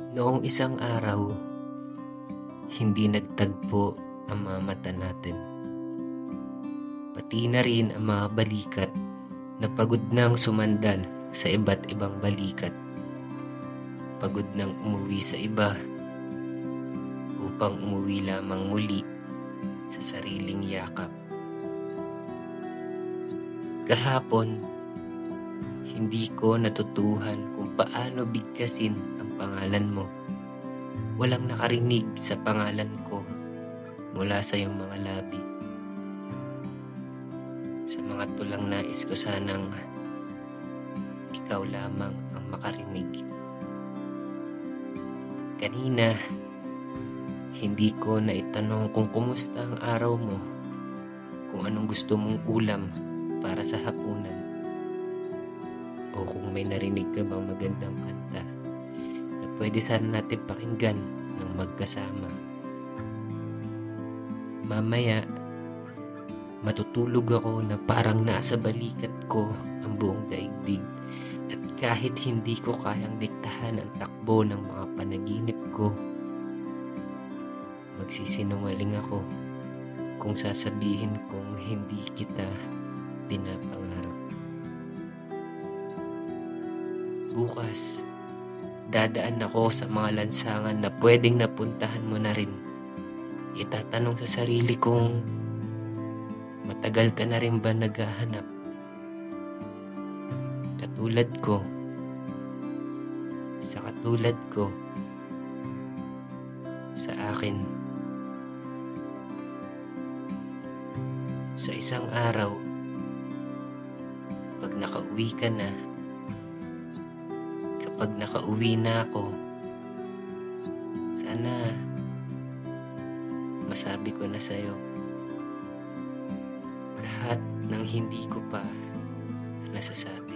Noong isang araw, hindi nagtagpo ang mga mata natin. Pati na rin ang mga balikat na pagod nang sumandal sa iba't ibang balikat. Pagod nang umuwi sa iba upang umuwi lamang muli sa sariling yakap. Kahapon, hindi ko natutuhan kung paano bigkasin ang pangalan mo. Walang nakarinig sa pangalan ko mula sa iyong mga labi. Sa mga tulang nais ko sanang ikaw lamang ang makarinig. Kanina, hindi ko naitanong kung kumusta ang araw mo, kung anong gusto mong ulam para sa hapunan, o kung may narinig ka bang magandang kanta na pwede sana natin pakinggan ng magkasama. Mamaya, matutulog ako na parang nasa balikat ko ang buong daigdig, at kahit hindi ko kayang diktahan ang takbo ng mga panaginip ko, magsisinungaling ako kung sasabihin kong hindi kita pinapangarap. Bukas, dadaan ako sa mga lansangan na pwedeng napuntahan mo na rin. Itatanong sa sarili kong, matagal ka na rin ba naghahanap? Katulad ko, sa katulad ko, sa akin. Sa isang araw, pag nakauwi ka na, kapag nakauwi na ako, sana masabi ko na sa'yo lahat ng hindi ko pa nasasabi.